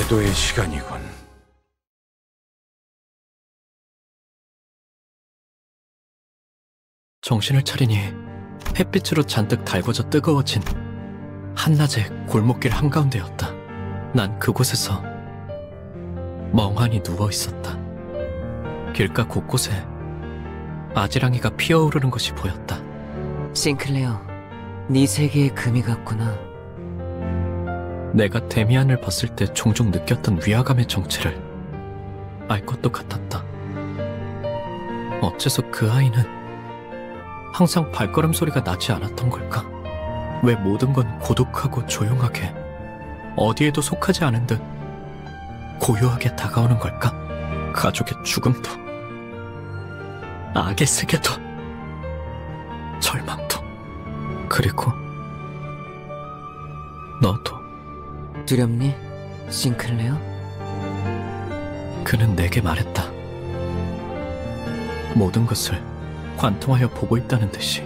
태도의 시간이군. 정신을 차리니 햇빛으로 잔뜩 달궈져 뜨거워진 한낮의 골목길 한가운데였다. 난 그곳에서 멍하니 누워있었다. 길가 곳곳에 아지랑이가 피어오르는 것이 보였다. 싱클레어, 네 세계에 금이 갔구나. 내가 데미안을 봤을 때 종종 느꼈던 위화감의 정체를 알 것도 같았다. 어째서 그 아이는 항상 발걸음 소리가 나지 않았던 걸까? 왜 모든 건 고독하고 조용하게 어디에도 속하지 않은 듯 고요하게 다가오는 걸까? 가족의 죽음도, 악의 세계도, 절망도, 그리고 너도. 두렵니, 싱클레어? 그는 내게 말했다. 모든 것을 관통하여 보고 있다는 듯이,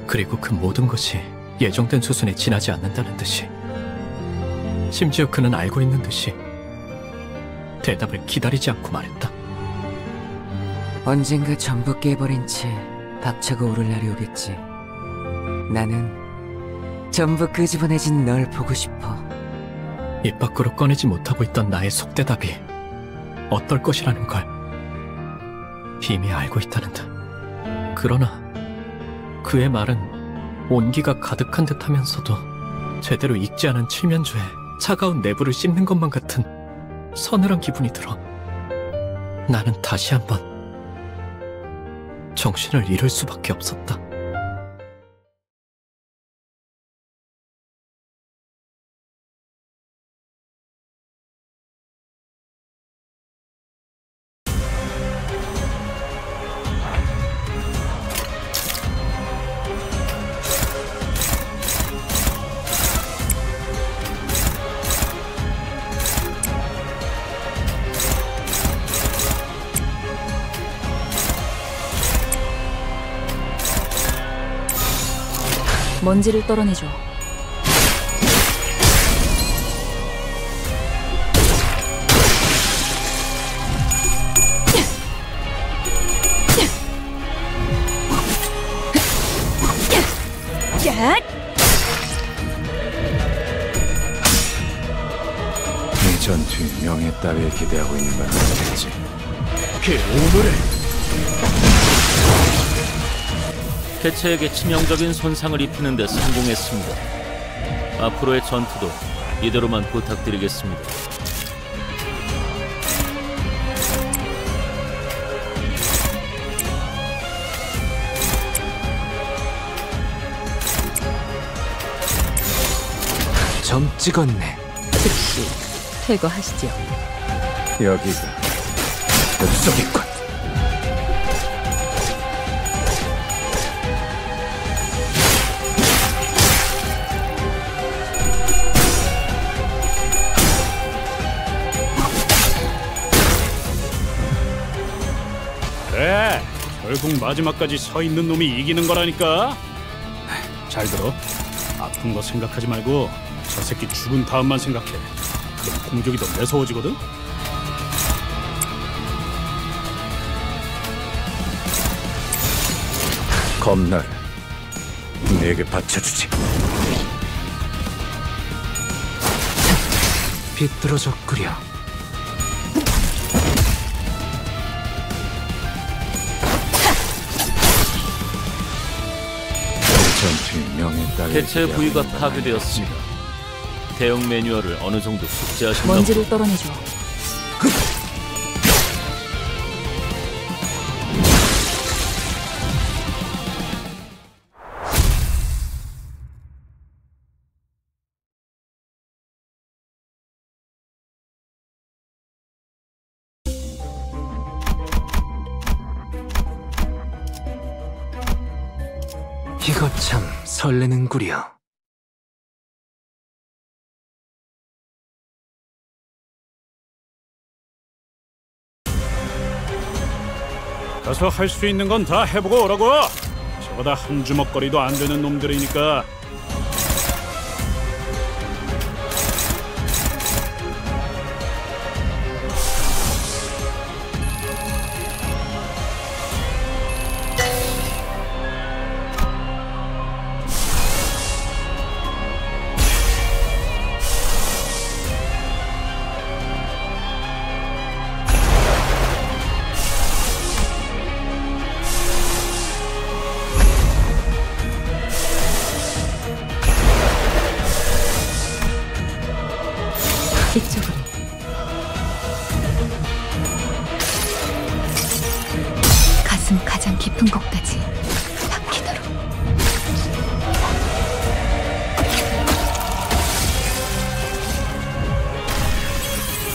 그리고 그 모든 것이 예정된 수순에 지나지 않는다는 듯이, 심지어 그는 알고 있는 듯이 대답을 기다리지 않고 말했다. 언젠가 전부 깨버린 채 박차고 오를 날이 오겠지. 나는 전부 끄집어내진 널 보고 싶어. 입 밖으로 꺼내지 못하고 있던 나의 속대답이 어떨 것이라는 걸 이미 알고 있다는 듯. 그러나 그의 말은 온기가 가득한 듯 하면서도 제대로 익지 않은 칠면조에 차가운 내부를 씹는 것만 같은 서늘한 기분이 들어 나는 다시 한번 정신을 잃을 수밖에 없었다. 먼지를 떨어내줘. 이 전투에 명예 따위에 기대하고 있는 건 아니겠지. 그 오물을 개체에게 치명적인 손상을 입히는 데 성공했습니다. 앞으로의 전투도 이대로만 부탁드리겠습니다. 점 찍었네. 즉시 퇴거하시죠. 여기가 엽속이군. 그래, 결국 마지막까지 서 있는 놈이 이기는 거라니까. 잘 들어. 아픈 거 생각하지 말고 저 새끼 죽은 다음만 생각해. 그럼 공격이 더 매서워지거든. 검날 내게 바쳐주지. 비뚤어졌구려. 전투의 명예 따위에 개체의 기대하고 부위가 있는 건 파괴되었습니다. 대응 매뉴얼을 어느 정도 숙지하신다고. 먼지를 떨어내줘. 이거 참 설레는구려. 가서 할 수 있는 건 다 해보고 오라고. 저거다 한 주먹거리도 안 되는 놈들이니까.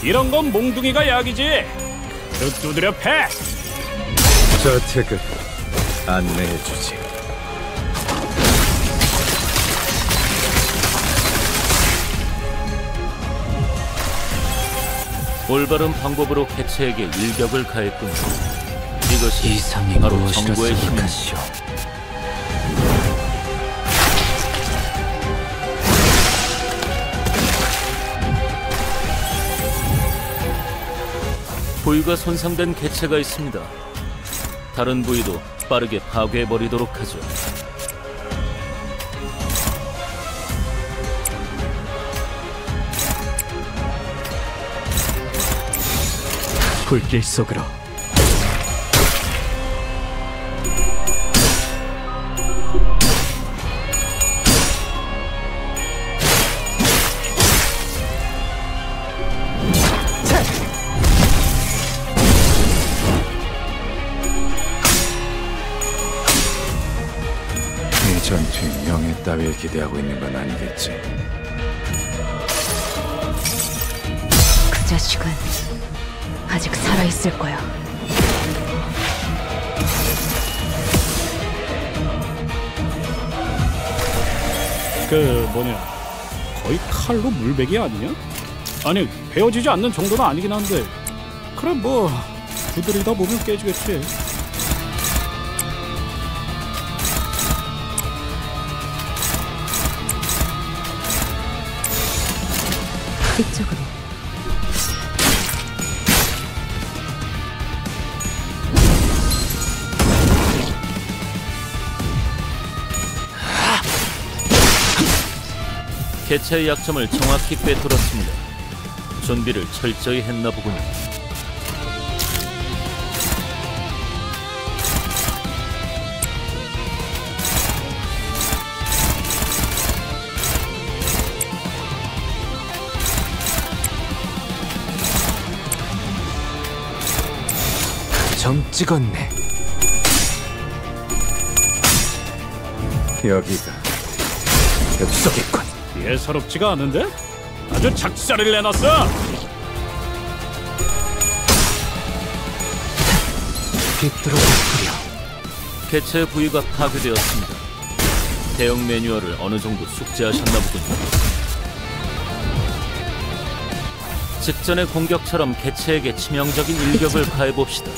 이런 건 몽둥이가 약이지. 두드려 패. 저택을 안내해주지. 올바른 방법으로 개체에게 일격을 가했군요. 이것이 이상이 바로 무엇이라 정보의 힘입니다. 생각하시오? 부위가 손상된 개체가 있습니다. 다른 부위도 빠르게 파괴해버리도록 하죠. 불길 속으로. 이 전투에 명예 따위를 기대하고 있는 건 아니겠지. 그 자식은 아직 살아있을 거야. 거의 칼로 물베기 아니냐? 아니, 베어지지 않는 정도는 아니긴 한데, 그래 뭐 두드리다 보면 깨지겠지. 이쪽으로. 개체의 약점을 정확히 꿰뚫었습니다. 준비를 철저히 했나 보군요. 점 찍었네. 여기가 엽석이군. 예사롭지가 않은데? 아주 작사를 내놨어. 비뚤어졌구려. 개체 부위가 파괴되었습니다. 대응 매뉴얼을 어느 정도 숙지하셨나 보군요. 직전의 공격처럼 개체에게 치명적인 일격을 가해봅시다.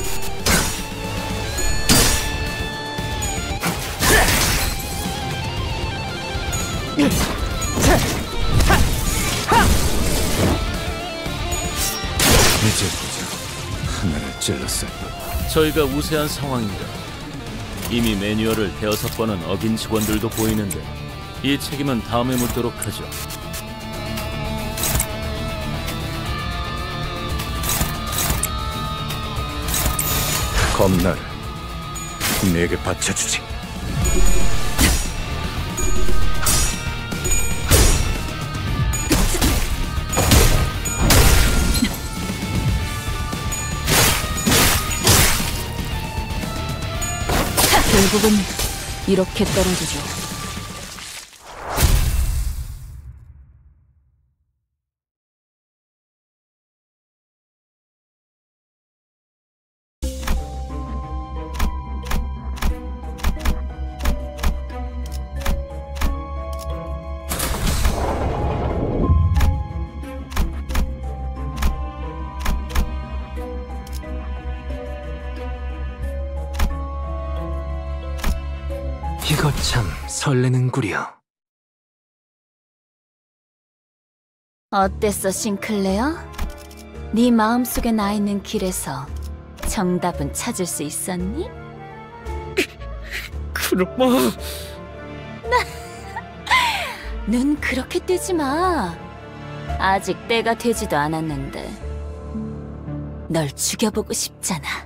이제 보자. 하나를 찔렀을 뿐. 저희가 우세한 상황입니다. 이미 매뉴얼을 대여섯 번은 어긴 직원들도 보이는데 이 책임은 다음에 묻도록 하죠. 겁나를 내게 바쳐주지. 결국은 이렇게 떨어지죠. 이거 참 설레는구려. 어땠어, 싱클레어? 네 마음속에 나 있는 길에서 정답은 찾을 수 있었니? 그럼 눈 그렇게 뜨지 마. 아직 때가 되지도 않았는데 널 죽여보고 싶잖아.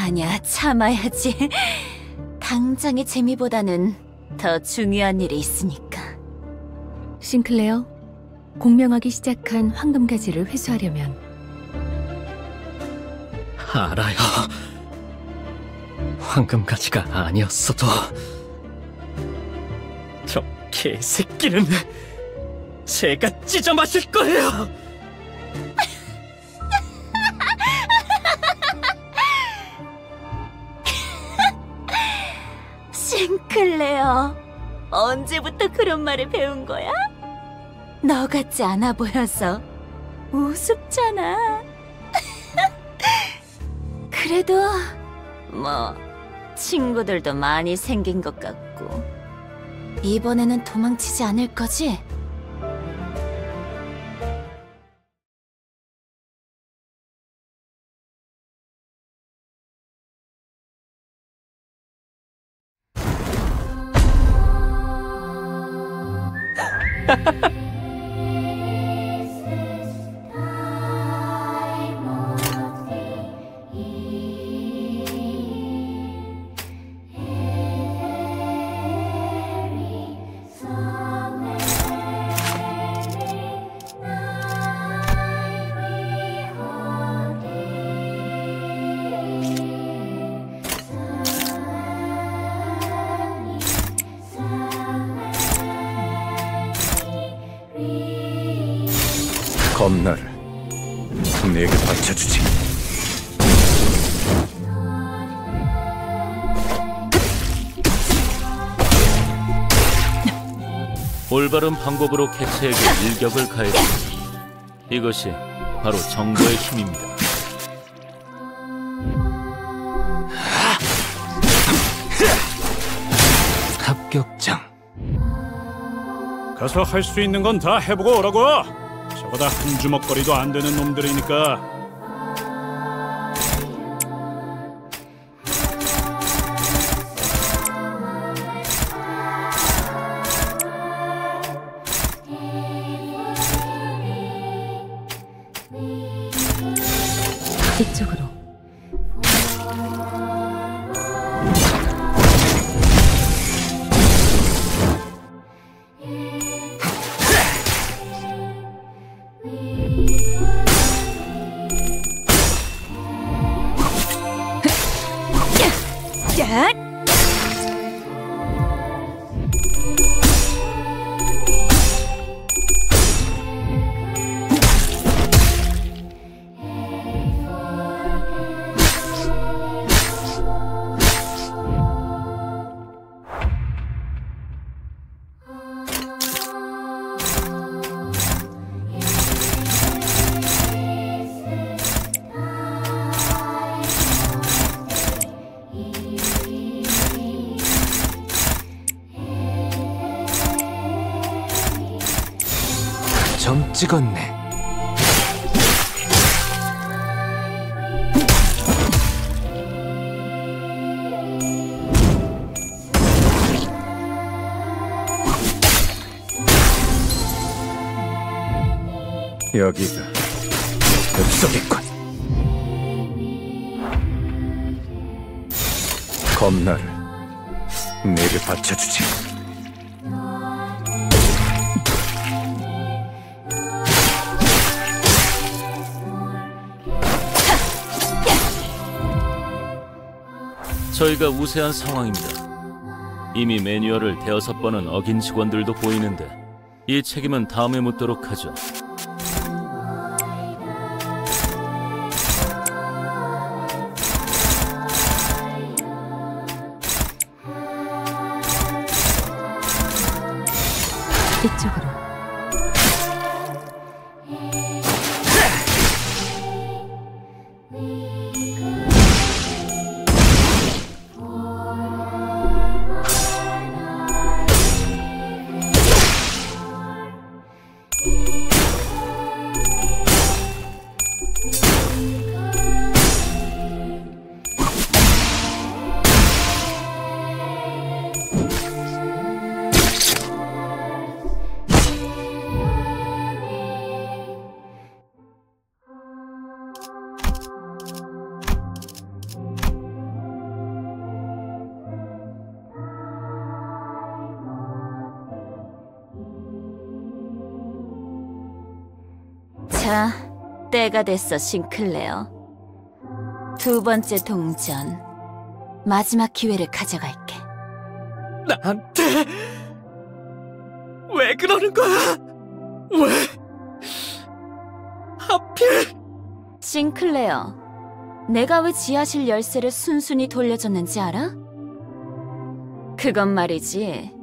아니야, 참아야지. 당장의 재미보다는 더 중요한 일이 있으니까. 싱클레어, 공명하기 시작한 황금가지를 회수하려면 알아요. 황금가지가 아니었어도 저 개새끼는 제가 찢어 마실 거예요. 싱클레어, 언제부터 그런 말을 배운 거야? 너 같지 않아 보여서 우습잖아. 그래도 뭐 친구들도 많이 생긴 것 같고 이번에는 도망치지 않을 거지? 검나를 내게 바쳐주지. 올바른 방법으로 개체에게 일격을 가해주지. 이것이 바로 정보의 힘입니다. 합격장. 가서 할 수 있는 건 다 해보고 오라고. 저거 다 한 주먹거리도 안 되는 놈들이니까. 이쪽으로. 점 찍었네. 여기가 엽석이군. 검나를 내게 바쳐주지. 저희가 우세한 상황입니다. 이미 매뉴얼을 대여섯 번은 어긴 직원들도 보이는데 이 책임은 다음에 묻도록 하죠. 이쪽으로. 자, 때가 됐어, 싱클레어. 두 번째 동전, 마지막 기회를 가져갈게. 나한테 왜 그러는 거야? 왜? 하필? 싱클레어, 내가 왜 지하실 열쇠를 순순히 돌려줬는지 알아? 그건 말이지,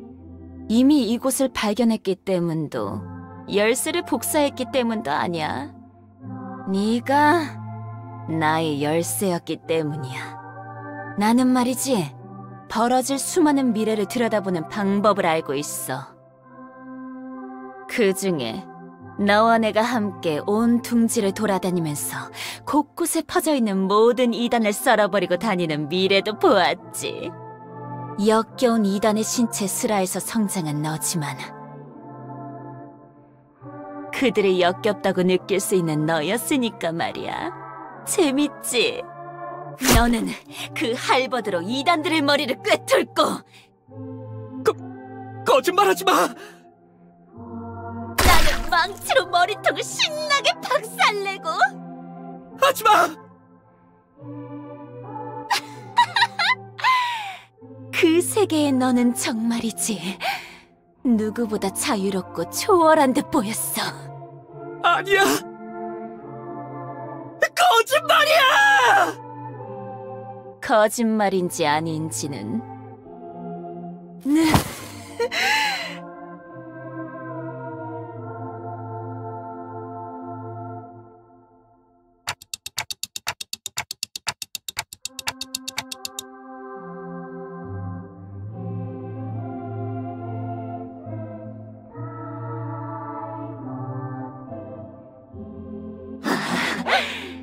이미 이곳을 발견했기 때문도 열쇠를 복사했기 때문도 아니야. 네가 나의 열쇠였기 때문이야. 나는 말이지, 벌어질 수많은 미래를 들여다보는 방법을 알고 있어. 그 중에 너와 내가 함께 온 둥지를 돌아다니면서 곳곳에 퍼져있는 모든 이단을 썰어버리고 다니는 미래도 보았지. 역겨운 이단의 신체 슬하에서 성장한 너지만 그들이 역겹다고 느낄 수 있는 너였으니까 말이야. 재밌지? 너는 그 할버드로 이단들의 머리를 꿰뚫고 거짓말하지 마! 나는 망치로 머리통을 신나게 박살내고 하지 마! 그 세계의 너는 정말이지 누구보다 자유롭고 초월한 듯 보였어. 아니야! 거짓말이야! 거짓말인지 아닌지는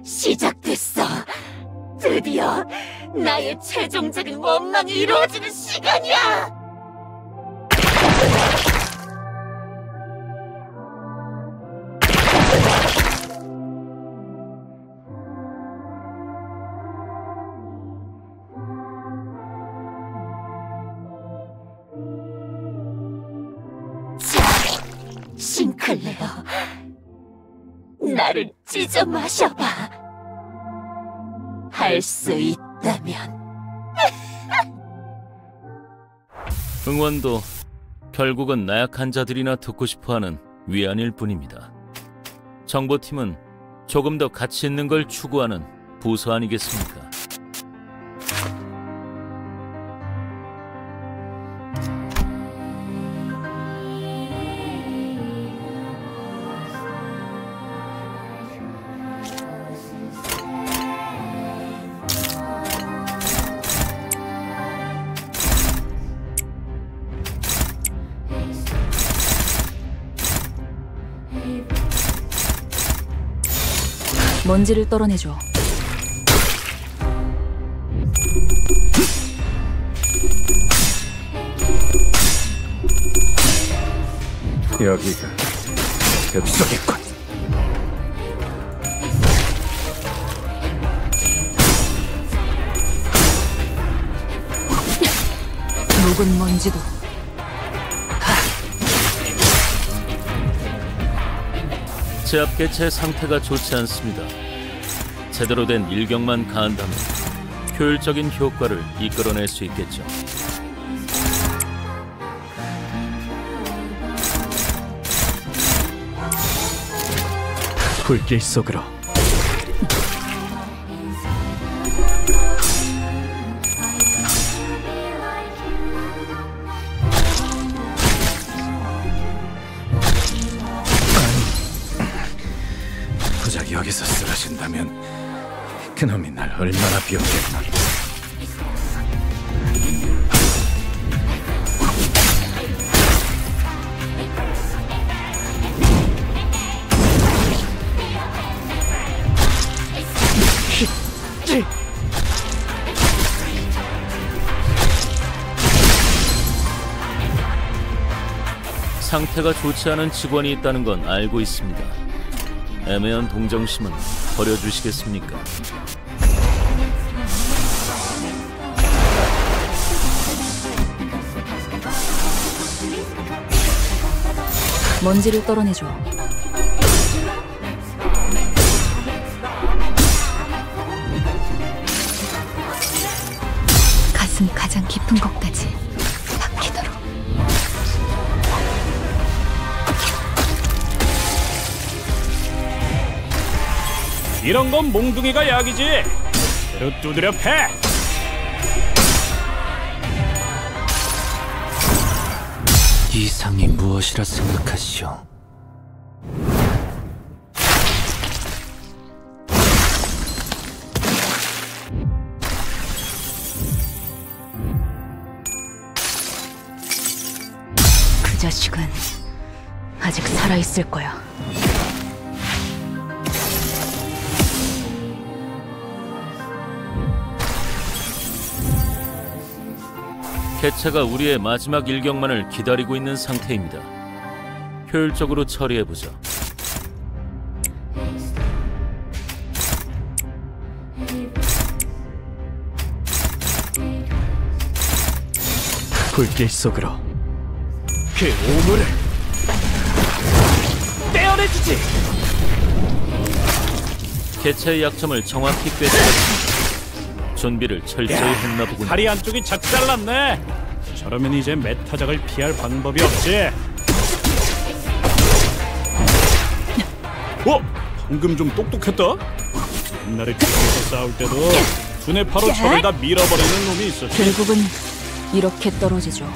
시작됐어. 드디어 나의 최종적인 원망이 이루어지는 시간이야. 자, 싱클레어, 나를 찢어 마셔봐. 할 수 있다면. 응원도 결국은 나약한 자들이나 듣고 싶어하는 위안일 뿐입니다. 정보팀은 조금 더 가치 있는 걸 추구하는 부서 아니겠습니까? 먼지를 떨어내줘. 여기가 벽속이군. 묵은 먼지도 제압개체의 상태가 좋지 않습니다. 제대로 된 일격만 가한다면 효율적인 효과를 이끌어낼 수 있겠죠. 불길 속으로. 부작이 여기서 쓰러진다면 그놈이 날 얼마나 비웃겠나. 상태가 좋지 않은 직원이 있다는 건 알고 있습니다. 애매한 동정심은 버려주시겠습니까? 먼지를 떨어내줘. 가슴 가장 깊은 곳까지 박히도록. 이런 건 몽둥이가 약이지. 대로 두드려 패. 이상이 무엇이라 생각하시오? 그 자식은 아직 살아있을 거야. 개체가 우리의 마지막 일격만을 기다리고 있는 상태입니다. 효율적으로 처리해보죠. 불길 속으로 그 오물을 떼어내주지! 개체의 약점을 정확히 꿰뚫었습니다. 준비를 철저히 했나 보군요. 다리 안쪽이 작잘났네. 저러면 이제 메타작을 피할 방법이 없지. 방금 좀 똑똑했다. 옛날에 뒤에서 싸울 때도 두뇌 파로 적을 다 밀어버리는 놈이 있었지. 결국은 이렇게 떨어지죠.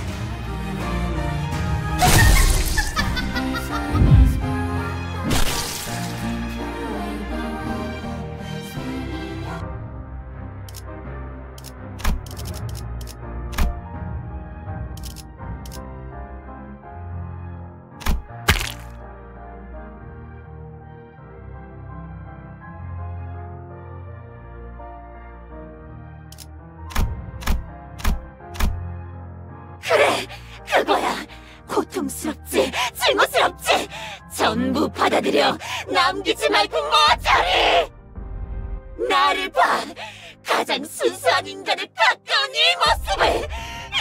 그래, 그거야. 고통스럽지, 증오스럽지. 전부 받아들여. 남기지 말고 모조리. 나를 봐. 가장 순수한 인간에 가까운 이 모습을,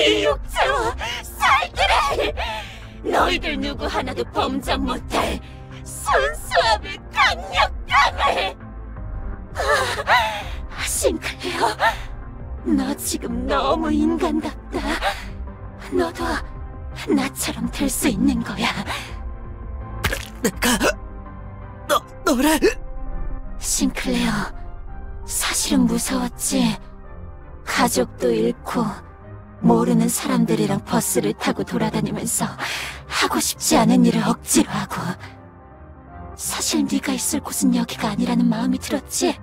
이 육체와 살들을. 너희들 누구 하나도 범접 못할 순수함을, 강력함을. 싱클레어, 너 지금 너무 인간답다. 너도 나처럼 될 수 있는 거야. 내가 너를 싱클레어, 사실은 무서웠지. 가족도 잃고 모르는 사람들이랑 버스를 타고 돌아다니면서 하고 싶지 않은 일을 억지로 하고. 사실 네가 있을 곳은 여기가 아니라는 마음이 들었지.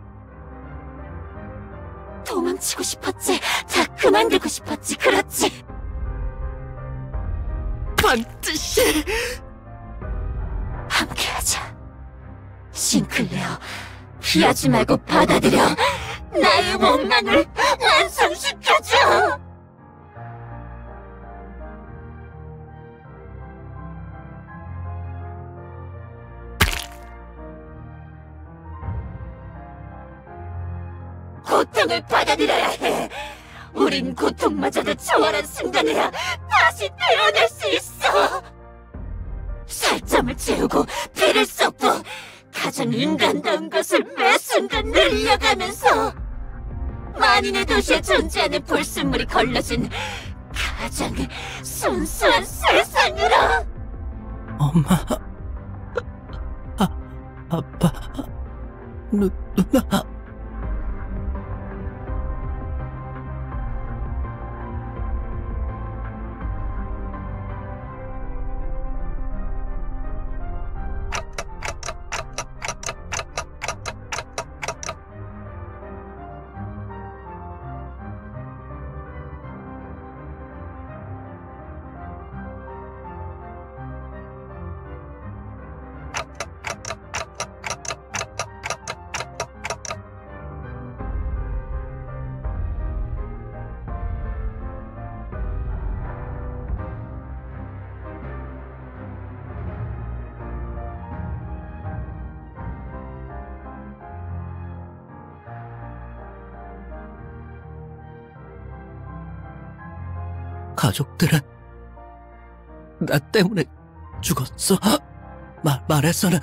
도망치고 싶었지. 다 그만두고 싶었지. 그렇지. 반드시 함께하자. 싱클레어, 피하지 말고 받아들여. 나의 원망을 완성시켜줘. 고통을 받아들여야 해. 우린 고통마저도 초월한 순간에야 다시 태어날 수 있어. 살점을 채우고 피를 쏟고 가장 인간다운 것을 매 순간 늘려가면서 만인의 도시에 존재하는 불순물이 걸러진 가장 순수한 세상으로. 엄마, 아빠, 누나. 가족들은 나 때문에 죽었어. 말해서는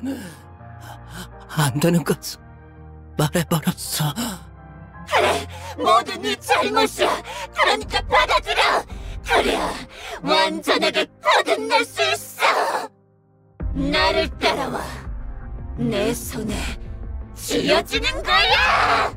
안 되는 것을 말해버렸어. 그래, 모두 네 잘못이야. 그러니까 받아들여. 그래야 완전하게 거듭날 수 있어. 나를 따라와. 내 손에 지어주는 거야!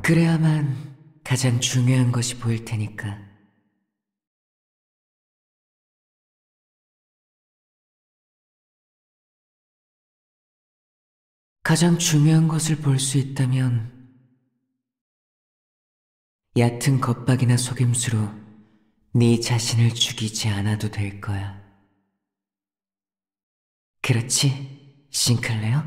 그래야만 가장 중요한 것이 보일 테니까. 가장 중요한 것을 볼 수 있다면 얕은 겁박이나 속임수로 네 자신을 죽이지 않아도 될 거야. 그렇지, 싱클레어?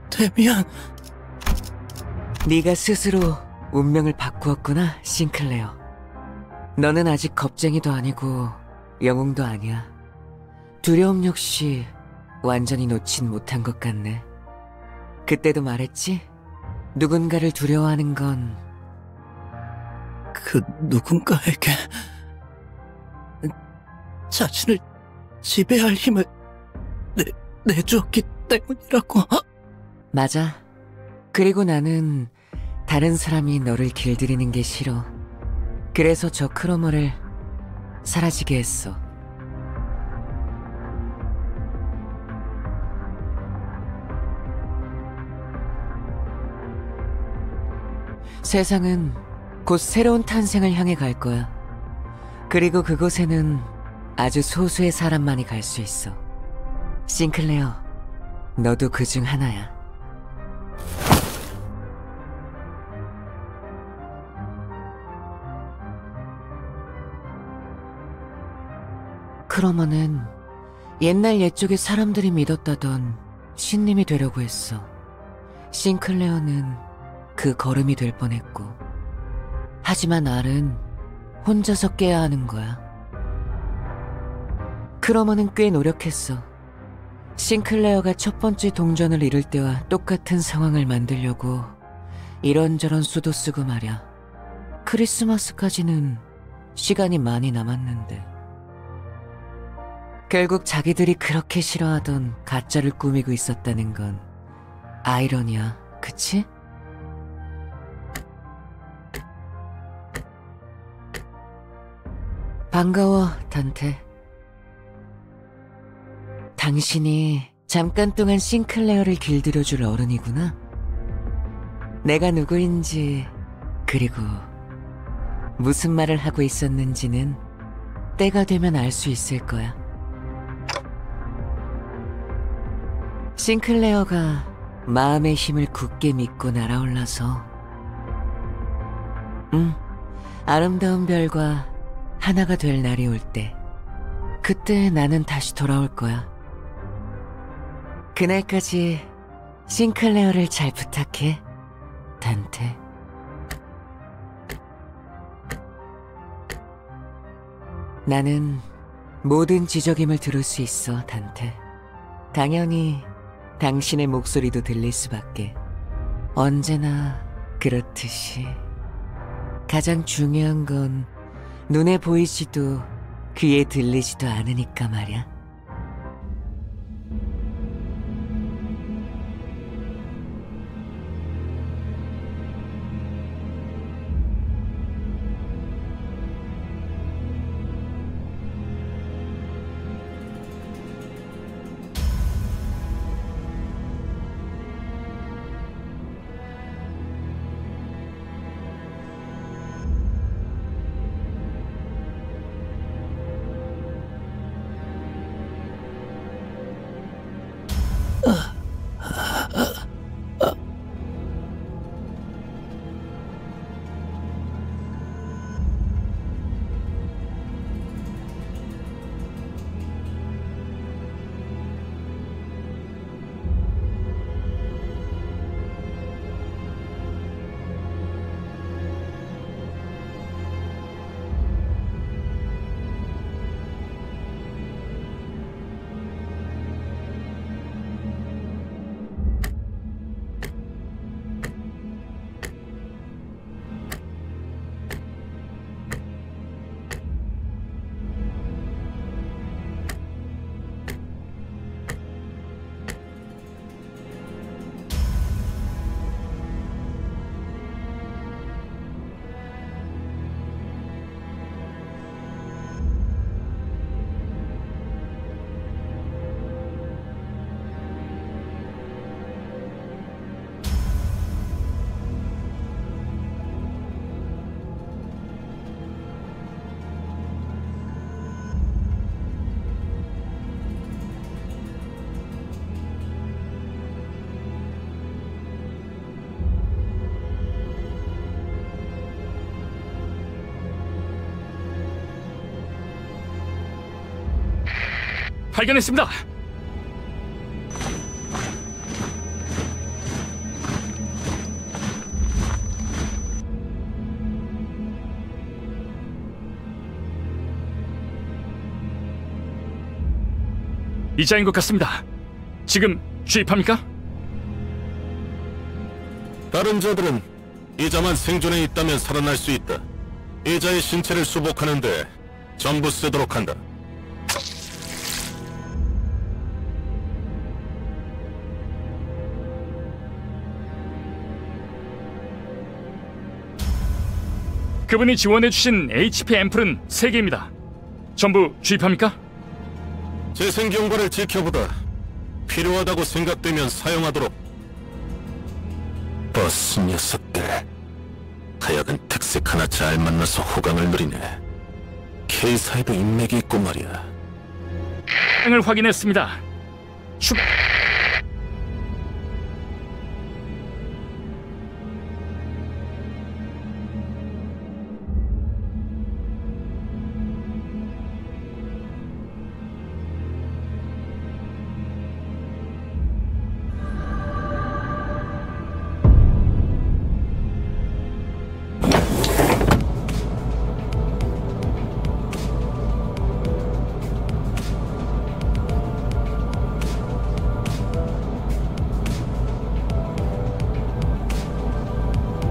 데미안, 네가 스스로 운명을 바꾸었구나, 싱클레어. 너는 아직 겁쟁이도 아니고 영웅도 아니야. 두려움 역시 완전히 놓진 못한 것 같네. 그때도 말했지? 누군가를 두려워하는 건 그 누군가에게 자신을 지배할 힘을 내주었기 때문이라고. 맞아. 그리고 나는 다른 사람이 너를 길들이는 게 싫어. 그래서 저 크로머를 사라지게 했어. 세상은 곧 새로운 탄생을 향해 갈 거야. 그리고 그곳에는 아주 소수의 사람만이 갈 수 있어. 싱클레어, 너도 그 중 하나야. 크로머는 옛날 옛적의 사람들이 믿었다던 신님이 되려고 했어. 싱클레어는 그 걸음이 될 뻔했고. 하지만 알은 혼자서 깨야 하는 거야. 크로머는 꽤 노력했어. 싱클레어가 첫 번째 동전을 잃을 때와 똑같은 상황을 만들려고 이런저런 수도 쓰고 말야. 크리스마스까지는 시간이 많이 남았는데. 결국 자기들이 그렇게 싫어하던 가짜를 꾸미고 있었다는 건 아이러니야, 그치? 반가워, 단테. 당신이 잠깐 동안 싱클레어를 길들여줄 어른이구나. 내가 누구인지, 그리고 무슨 말을 하고 있었는지는 때가 되면 알 수 있을 거야. 싱클레어가 마음의 힘을 굳게 믿고 날아올라서 아름다운 별과 하나가 될 날이 올 때 그때 나는 다시 돌아올 거야. 그날까지 싱클레어를 잘 부탁해, 단테. 나는 모든 지적임을 들을 수 있어, 단테. 당연히 당신의 목소리도 들릴 수밖에. 언제나 그렇듯이. 가장 중요한 건 눈에 보이지도 귀에 들리지도 않으니까 말야. 발견했습니다. 이자인 것 같습니다. 지금 주입합니까? 다른 자들은 이자만 생존해 있다면 살아날 수 있다. 이자의 신체를 수복하는데 전부 쓰도록 한다. 그분이 지원해주신 HP 앰플은 3개입니다. 전부 주입합니까? 재생 경과를 지켜보다 필요하다고 생각되면 사용하도록. 버스 녀석들, 하여간 특색 하나 잘 만나서 호강을 누리네. K사에도 인맥이 있고 말이야. 을 확인했습니다.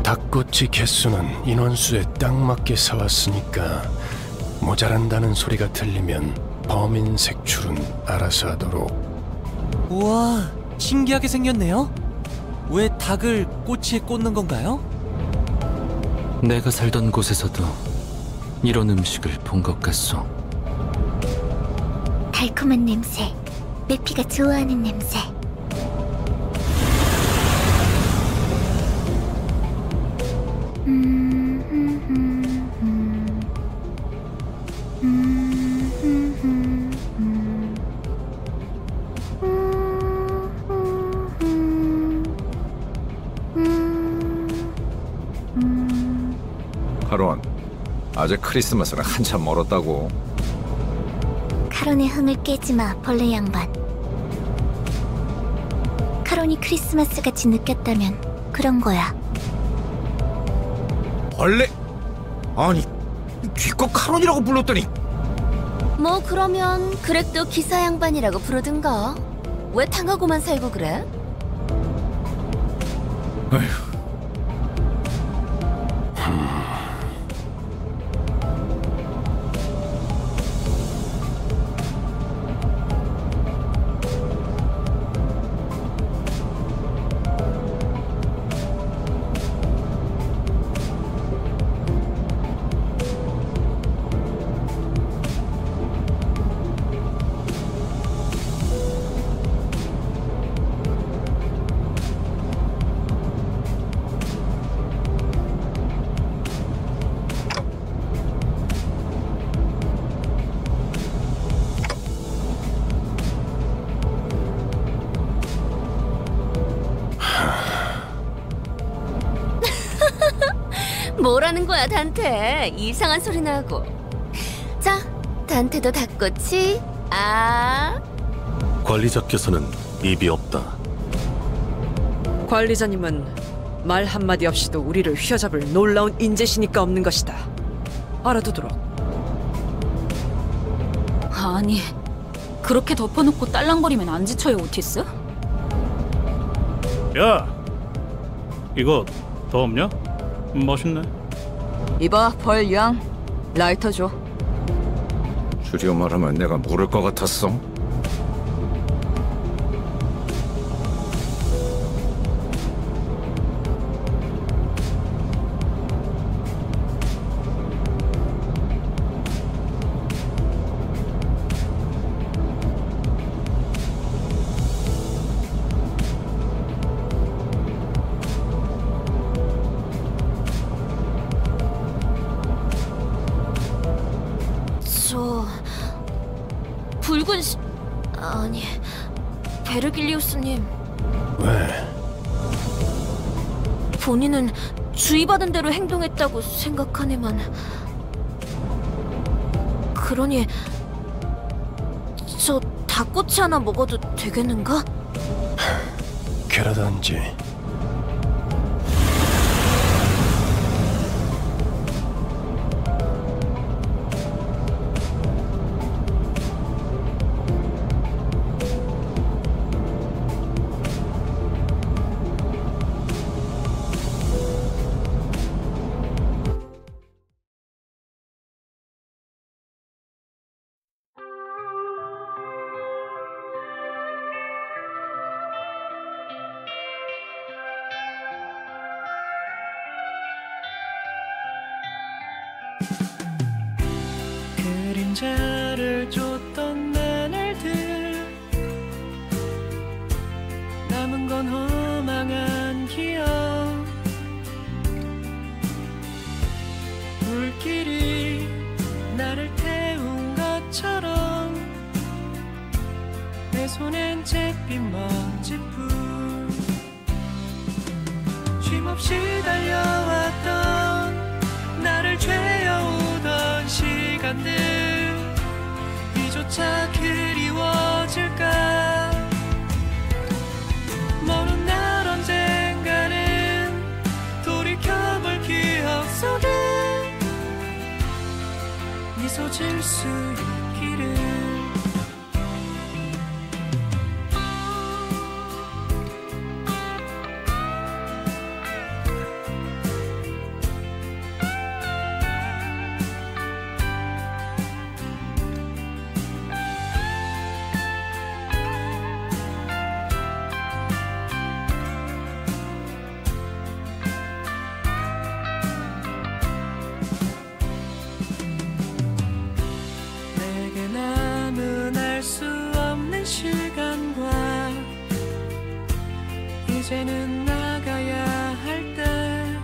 닭꼬치 개수는 인원수에 딱 맞게 사왔으니까 모자란다는 소리가 들리면 범인 색출은 알아서 하도록. 우와, 신기하게 생겼네요. 왜 닭을 꼬치에 꽂는 건가요? 내가 살던 곳에서도 이런 음식을 본 것 같소. 달콤한 냄새, 맥피가 좋아하는 냄새. 아직 크리스마스는 한참 멀었다고. 카론의 흥을 깨지마, 벌레 양반. 카론이 크리스마스같이 느꼈다면 그런 거야. 벌레? 아니, 기껏 카론이라고 불렀더니. 뭐 그러면 그렉도 기사 양반이라고 부르든가. 왜 당하고만 살고 그래? 아휴. 뭐라는 거야, 단테? 이상한 소리 나고. 자, 단테도 닭꼬치. 관리자께서는 입이 없다. 관리자님은 말 한마디 없이도 우리를 휘어잡을 놀라운 인재시니까 없는 것이다. 알아두도록. 아니, 그렇게 덮어놓고 딸랑거리면 안 지쳐요, 오티스? 야, 이거 더 없냐? 멋있네. 이봐, 벌양. 라이터 줘. 줄여 말하면 내가 모를 것 같았어? 아니, 베르길리우스님. 왜? 본인은 주의받은 대로 행동했다고 생각하네만. 그러니 저 닭꼬치 하나 먹어도 되겠는가? 그러던지. 그림자를 쫓던 나날들, 남은 건 허망한 기억. 물길이 나를 태운 것처럼 내 손엔 잿빛 먼지뿐. 쉼없이 달려왔던 나를 죄어오던 시간들, 이조차 그리워질까. 먼 날 언젠가는 돌이켜볼 기억 속에 미소 질 수 있기를. 이제는 나가야 할 때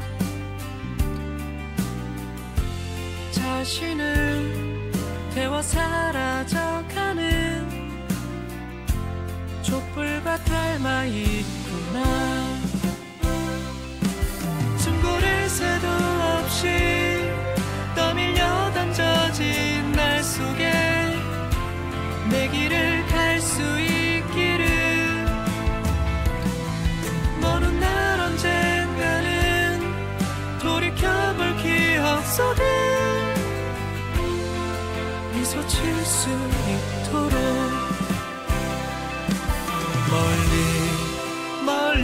자신을 태워 사라져가는 촛불과 닮아 있구나. 숨 고를 새도 없이 떠밀려 내 길을 갈 수 있기를. 너는 날 언젠가는 돌이켜볼 기억 속에 미소 칠 수 있도록 멀리 멀리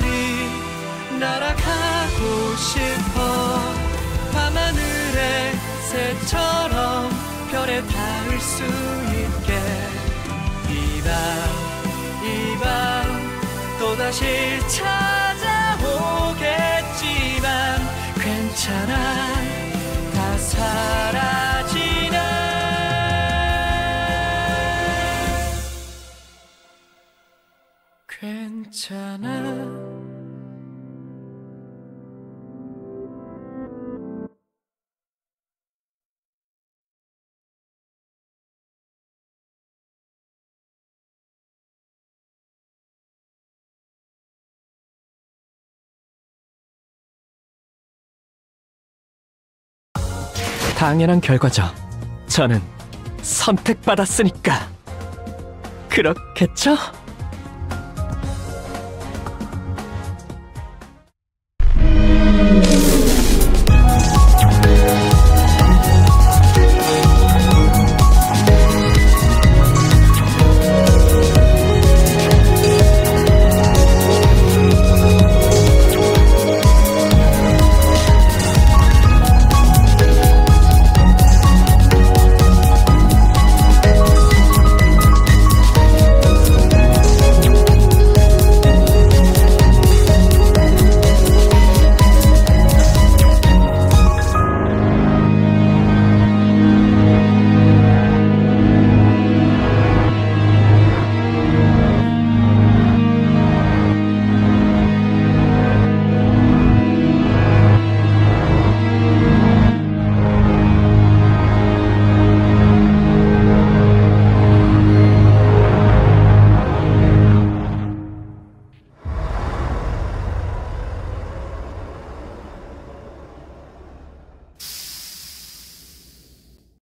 날아가고 싶어. 밤하늘의 새처럼 별에 닿을 수 있게. 이 밤 또다시 찾아오겠지만 괜찮아, 다 사라지네. 괜찮아. 당연한 결과죠. 저는 선택받았으니까. 그렇겠죠?